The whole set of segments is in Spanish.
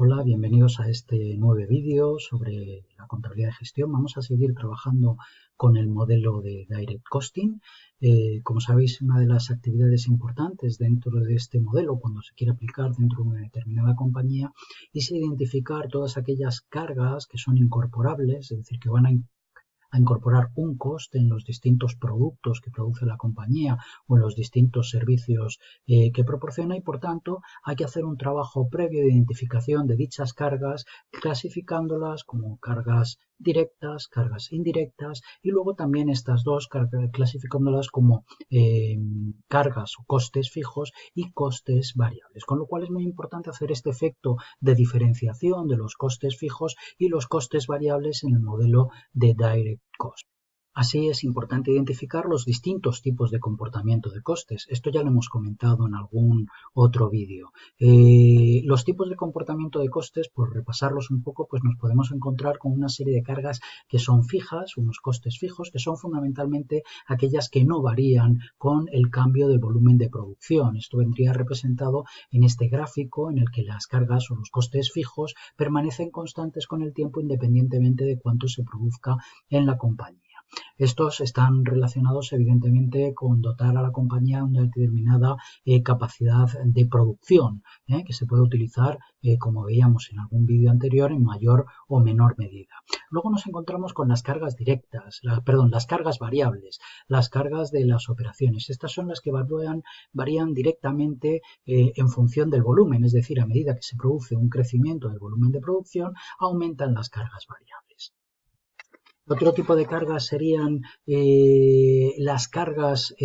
Hola, bienvenidos a este nuevo vídeo sobre la contabilidad de gestión. Vamos a seguir trabajando con el modelo de Direct Costing. Como sabéis, una de las actividades importantes dentro de este modelo, cuando se quiere aplicar dentro de una determinada compañía, es identificar todas aquellas cargas que son incorporables, es decir, que van a incorporar un coste en los distintos productos que produce la compañía o en los distintos servicios que proporciona, y por tanto hay que hacer un trabajo previo de identificación de dichas cargas, clasificándolas como cargas directas, cargas indirectas, y luego también estas dos clasificándolas como cargas o costes fijos y costes variables, con lo cual es muy importante hacer este efecto de diferenciación de los costes fijos y los costes variables en el modelo de Direct Cost. Así es importante identificar los distintos tipos de comportamiento de costes. Esto ya lo hemos comentado en algún otro vídeo. Los tipos de comportamiento de costes, por repasarlos un poco, pues nos podemos encontrar con una serie de cargas que son fijas, unos costes fijos, que son fundamentalmente aquellas que no varían con el cambio del volumen de producción. Esto vendría representado en este gráfico en el que las cargas o los costes fijos permanecen constantes con el tiempo independientemente de cuánto se produzca en la compañía. Estos están relacionados evidentemente con dotar a la compañía de una determinada capacidad de producción, que se puede utilizar, como veíamos en algún vídeo anterior, en mayor o menor medida. Luego nos encontramos con las cargas directas, las cargas variables, las cargas de las operaciones. Estas son las que varían directamente en función del volumen, es decir, a medida que se produce un crecimiento del volumen de producción, aumentan las cargas variables. Otro tipo de cargas serían las cargas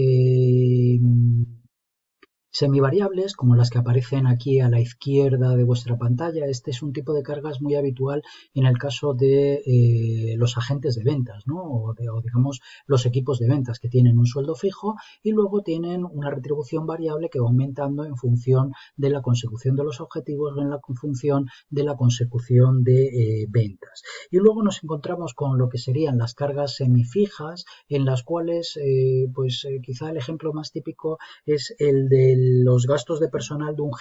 semivariables, como las que aparecen aquí a la izquierda de vuestra pantalla. Este es un tipo de cargas muy habitual en el caso de los agentes de ventas, ¿no? o digamos los equipos de ventas, que tienen un sueldo fijo y luego tienen una retribución variable que va aumentando en función de la consecución de los objetivos o en la función de la consecución de ventas. Y luego nos encontramos con lo que serían las cargas semifijas, en las cuales quizá el ejemplo más típico es el de los gastos de personal de un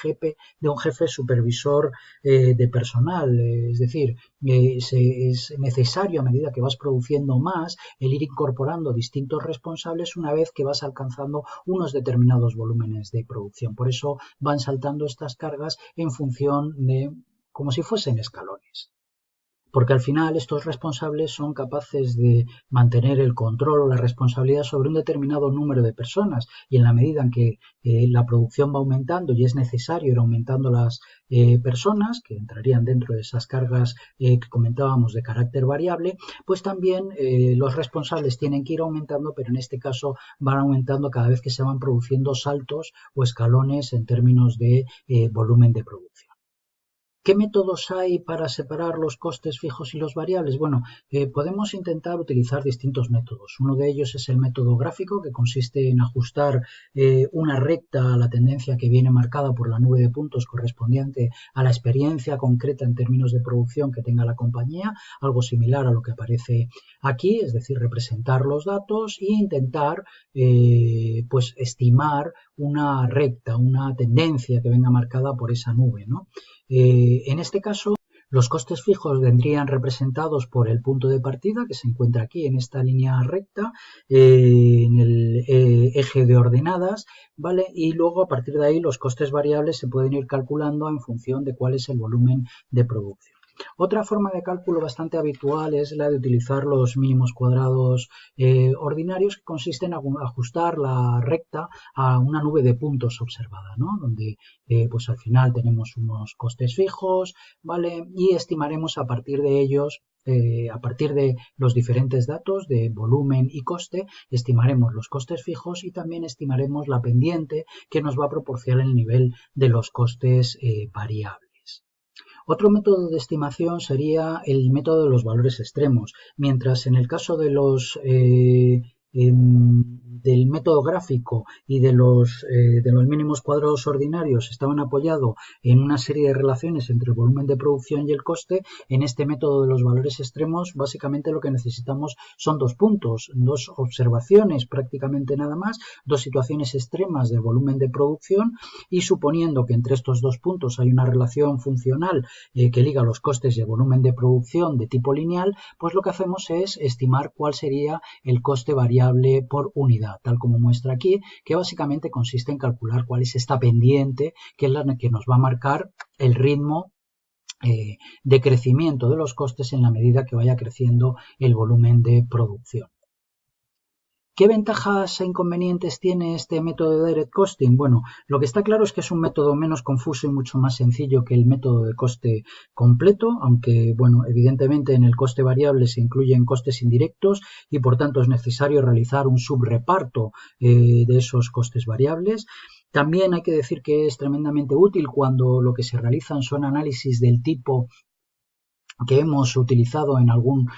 jefe supervisor de personal. Es decir, es necesario, a medida que vas produciendo más, el ir incorporando distintos responsables una vez que vas alcanzando unos determinados volúmenes de producción. Por eso van saltando estas cargas en función de, como si fuesen escalones. Porque al final estos responsables son capaces de mantener el control o la responsabilidad sobre un determinado número de personas, y en la medida en que la producción va aumentando y es necesario ir aumentando las personas, que entrarían dentro de esas cargas que comentábamos de carácter variable, pues también los responsables tienen que ir aumentando, pero en este caso van aumentando cada vez que se van produciendo saltos o escalones en términos de volumen de producción. ¿Qué métodos hay para separar los costes fijos y los variables? Bueno, podemos intentar utilizar distintos métodos. Uno de ellos es el método gráfico, que consiste en ajustar una recta a la tendencia que viene marcada por la nube de puntos correspondiente a la experiencia concreta en términos de producción que tenga la compañía, algo similar a lo que aparece aquí, es decir, representar los datos e intentar estimar una recta, una tendencia que venga marcada por esa nube, ¿no? En este caso, los costes fijos vendrían representados por el punto de partida, que se encuentra aquí en esta línea recta, en el eje de ordenadas, ¿vale? Y luego a partir de ahí los costes variables se pueden ir calculando en función de cuál es el volumen de producción. Otra forma de cálculo bastante habitual es la de utilizar los mínimos cuadrados ordinarios, que consiste en ajustar la recta a una nube de puntos observada, ¿no? Donde pues al final tenemos unos costes fijos, ¿vale? Y estimaremos a partir de ellos, a partir de los diferentes datos de volumen y coste, estimaremos los costes fijos y también estimaremos la pendiente que nos va a proporcionar el nivel de los costes variables. Otro método de estimación sería el método de los valores extremos. Mientras en el caso de los del método gráfico y de los mínimos cuadrados ordinarios estaban apoyados en una serie de relaciones entre el volumen de producción y el coste, en este método de los valores extremos básicamente lo que necesitamos son dos puntos, dos observaciones prácticamente nada más, dos situaciones extremas de volumen de producción, y suponiendo que entre estos dos puntos hay una relación funcional que liga los costes y el volumen de producción de tipo lineal, pues lo que hacemos es estimar cuál sería el coste variable por unidad, tal como muestra aquí, que básicamente consiste en calcular cuál es esta pendiente que es la que nos va a marcar el ritmo de crecimiento de los costes en la medida que vaya creciendo el volumen de producción. ¿Qué ventajas e inconvenientes tiene este método de Direct Costing? Bueno, lo que está claro es que es un método menos confuso y mucho más sencillo que el método de coste completo, aunque, bueno, evidentemente en el coste variable se incluyen costes indirectos y por tanto es necesario realizar un subreparto de esos costes variables. También hay que decir que es tremendamente útil cuando lo que se realizan son análisis del tipo que hemos utilizado en algún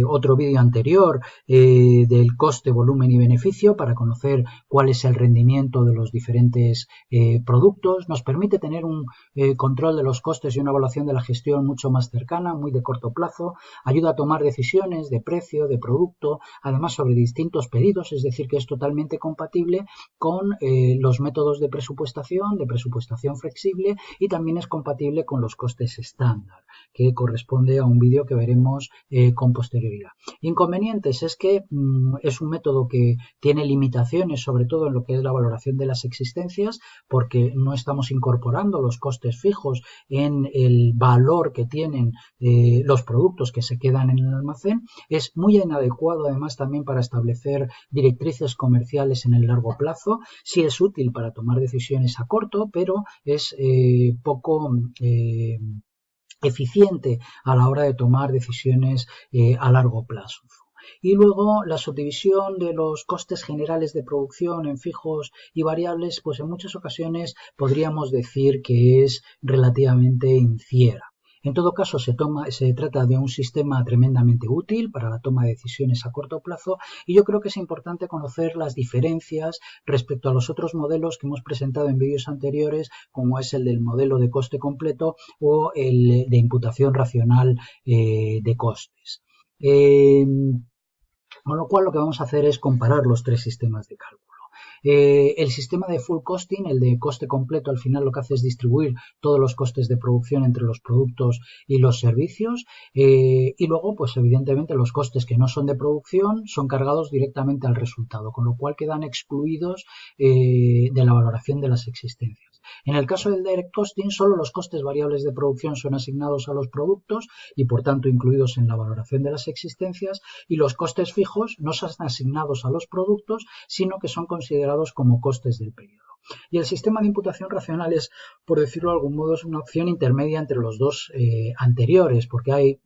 otro vídeo anterior del coste, volumen y beneficio para conocer cuál es el rendimiento de los diferentes productos. Nos permite tener un control de los costes y una evaluación de la gestión mucho más cercana, muy de corto plazo. Ayuda a tomar decisiones de precio, de producto, además sobre distintos pedidos, es decir, que es totalmente compatible con los métodos de presupuestación flexible, y también es compatible con los costes estándar, que corresponde a un vídeo que veremos con posterioridad. Inconvenientes es que es un método que tiene limitaciones, sobre todo en lo que es la valoración de las existencias, porque no estamos incorporando los costes fijos en el valor que tienen los productos que se quedan en el almacén. Es muy inadecuado además también para establecer directrices comerciales en el largo plazo. Sí es útil para tomar decisiones a corto, pero es poco eficiente a la hora de tomar decisiones a largo plazo. Y luego la subdivisión de los costes generales de producción en fijos y variables, pues en muchas ocasiones podríamos decir que es relativamente incierta. En todo caso, se trata de un sistema tremendamente útil para la toma de decisiones a corto plazo, y yo creo que es importante conocer las diferencias respecto a los otros modelos que hemos presentado en vídeos anteriores, como es el del modelo de coste completo o el de imputación racional de costes. Con lo cual lo que vamos a hacer es comparar los tres sistemas de cálculo. El sistema de full costing, el de coste completo, al final lo que hace es distribuir todos los costes de producción entre los productos y los servicios, y luego pues evidentemente los costes que no son de producción son cargados directamente al resultado, con lo cual quedan excluidos de la valoración de las existencias. En el caso del Direct Costing, solo los costes variables de producción son asignados a los productos y por tanto incluidos en la valoración de las existencias, y los costes fijos no son asignados a los productos, sino que son considerados como costes del periodo. Y el sistema de imputación racional es, por decirlo de algún modo, es una opción intermedia entre los dos anteriores, porque hay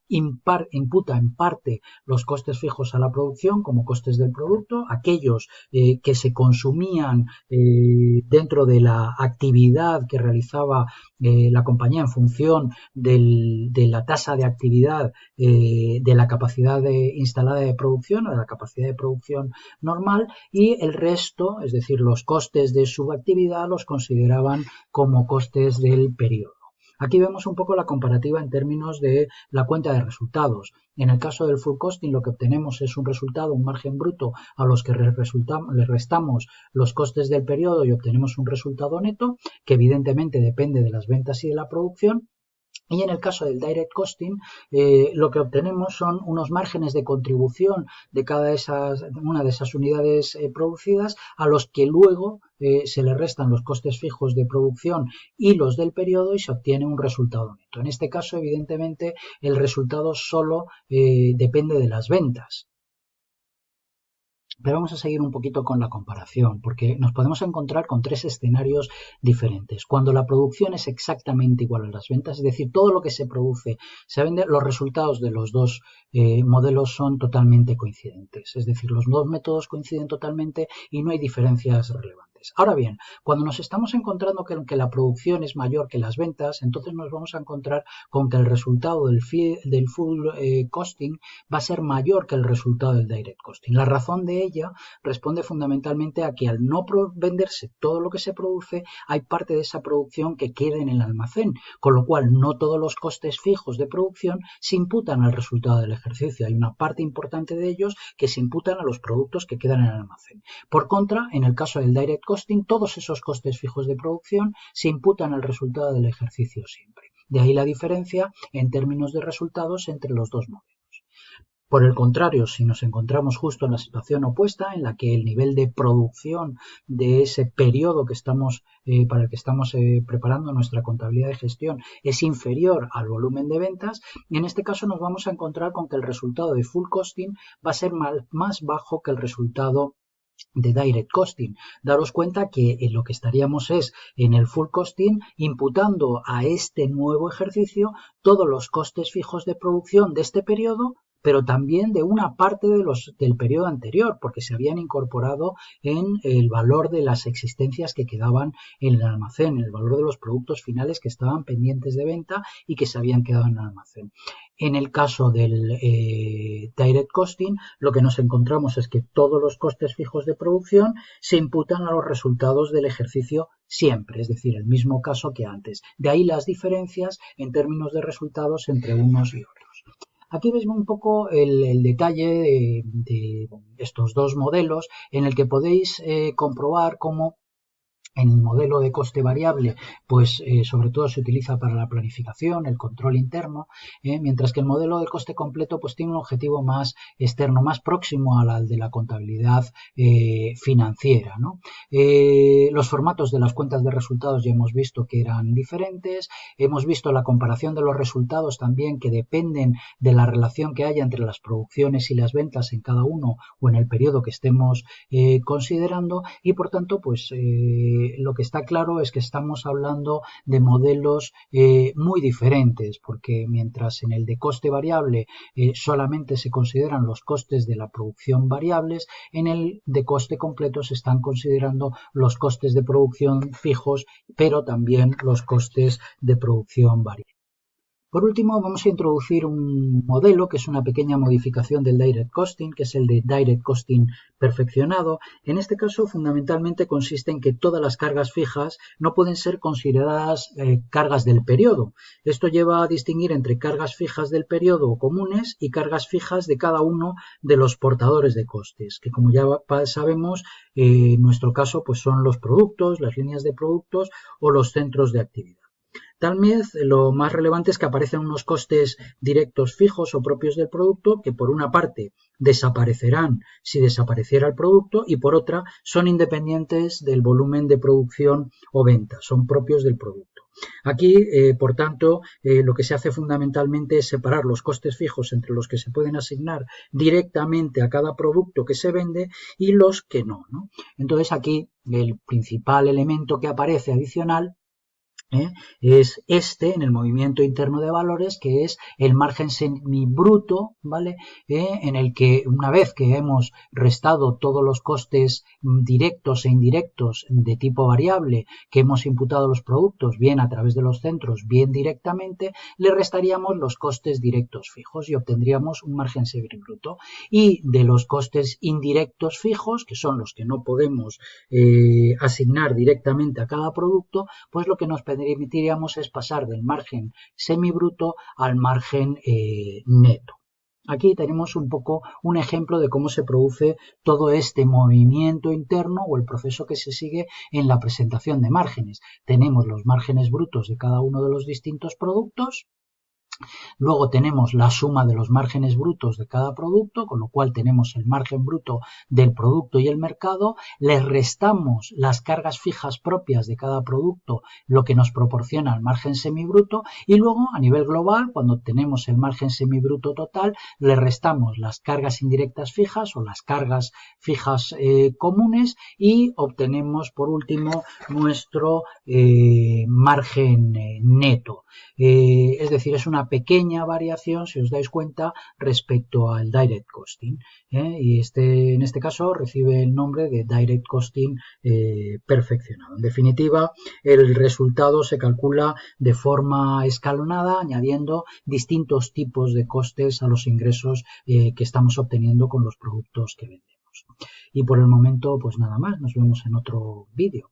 imputa en parte los costes fijos a la producción como costes del producto, aquellos que se consumían dentro de la actividad que realizaba la compañía en función de la tasa de actividad de la capacidad instalada de producción o de la capacidad de producción normal, y el resto, es decir, los costes de su actividad, los consideraban como costes del periodo. Aquí vemos un poco la comparativa en términos de la cuenta de resultados. En el caso del full costing lo que obtenemos es un resultado, un margen bruto a los que le restamos los costes del periodo y obtenemos un resultado neto que evidentemente depende de las ventas y de la producción. Y en el caso del Direct Costing, lo que obtenemos son unos márgenes de contribución de una de esas unidades producidas, a los que luego se le restan los costes fijos de producción y los del periodo, y se obtiene un resultado neto. En este caso, evidentemente, el resultado solo depende de las ventas. Pero vamos a seguir un poquito con la comparación, porque nos podemos encontrar con tres escenarios diferentes. Cuando la producción es exactamente igual a las ventas, es decir, todo lo que se produce se vende, los resultados de los dos modelos son totalmente coincidentes. Es decir, los dos métodos coinciden totalmente y no hay diferencias relevantes. antes. Ahora bien, cuando nos estamos encontrando que la producción es mayor que las ventas, entonces nos vamos a encontrar con que el resultado del full costing va a ser mayor que el resultado del direct costing. La razón de ella responde fundamentalmente a que al no venderse todo lo que se produce, hay parte de esa producción que queda en el almacén, con lo cual no todos los costes fijos de producción se imputan al resultado del ejercicio. Hay una parte importante de ellos que se imputan a los productos que quedan en el almacén. Por contra, en el caso del direct costing, todos esos costes fijos de producción se imputan al resultado del ejercicio siempre. De ahí la diferencia en términos de resultados entre los dos modelos. Por el contrario, si nos encontramos justo en la situación opuesta, en la que el nivel de producción de ese periodo que estamos, para el que estamos preparando nuestra contabilidad de gestión es inferior al volumen de ventas, en este caso nos vamos a encontrar con que el resultado de full costing va a ser más bajo que el resultado de direct costing. Daros cuenta que lo que estaríamos es en el full costing imputando a este nuevo ejercicio todos los costes fijos de producción de este periodo, pero también de una parte del periodo anterior, porque se habían incorporado en el valor de las existencias que quedaban en el almacén, el valor de los productos finales que estaban pendientes de venta y que se habían quedado en el almacén. En el caso del direct costing, lo que nos encontramos es que todos los costes fijos de producción se imputan a los resultados del ejercicio siempre, es decir, el mismo caso que antes. De ahí las diferencias en términos de resultados entre unos y otros. Aquí veis un poco el detalle de estos dos modelos en el que podéis comprobar cómo en el modelo de coste variable, pues sobre todo se utiliza para la planificación, el control interno, mientras que el modelo de coste completo pues tiene un objetivo más externo, más próximo al de la contabilidad financiera, ¿no? Los formatos de las cuentas de resultados ya hemos visto que eran diferentes, hemos visto la comparación de los resultados también que dependen de la relación que haya entre las producciones y las ventas en cada uno o en el periodo que estemos considerando y por tanto pues lo que está claro es que estamos hablando de modelos muy diferentes, porque mientras en el de coste variable solamente se consideran los costes de la producción variables, en el de coste completo se están considerando los costes de producción fijos, pero también los costes de producción variables. Por último, vamos a introducir un modelo que es una pequeña modificación del direct costing, que es el de direct costing perfeccionado. En este caso, fundamentalmente consiste en que todas las cargas fijas no pueden ser consideradas cargas del periodo. Esto lleva a distinguir entre cargas fijas del periodo comunes y cargas fijas de cada uno de los portadores de costes, que como ya sabemos, en nuestro caso pues son los productos, las líneas de productos o los centros de actividad. Tal vez lo más relevante es que aparecen unos costes directos fijos o propios del producto que por una parte desaparecerán si desapareciera el producto y por otra son independientes del volumen de producción o venta, son propios del producto. Aquí, por tanto, lo que se hace fundamentalmente es separar los costes fijos entre los que se pueden asignar directamente a cada producto que se vende y los que no, ¿no? Entonces aquí el principal elemento que aparece adicional es este en el movimiento interno de valores, que es el margen semibruto, ¿vale? En el que una vez que hemos restado todos los costes directos e indirectos de tipo variable que hemos imputado a los productos, bien a través de los centros, bien directamente, le restaríamos los costes directos fijos y obtendríamos un margen semibruto. Y de los costes indirectos fijos, que son los que no podemos asignar directamente a cada producto, pues lo que nos permitiríamos es pasar del margen semibruto al margen neto. Aquí tenemos un poco un ejemplo de cómo se produce todo este movimiento interno o el proceso que se sigue en la presentación de márgenes. Tenemos los márgenes brutos de cada uno de los distintos productos. Luego tenemos la suma de los márgenes brutos de cada producto, con lo cual tenemos el margen bruto del producto y el mercado. Le restamos las cargas fijas propias de cada producto, lo que nos proporciona el margen semibruto. Y luego, a nivel global, cuando tenemos el margen semibruto total, le restamos las cargas indirectas fijas o las cargas fijas comunes y obtenemos, por último, nuestro margen neto. Es decir, es una una pequeña variación, si os dais cuenta, respecto al Direct Costing, y en este caso recibe el nombre de Direct Costing perfeccionado. En definitiva, el resultado se calcula de forma escalonada, añadiendo distintos tipos de costes a los ingresos que estamos obteniendo con los productos que vendemos. Y por el momento, pues nada más, nos vemos en otro vídeo.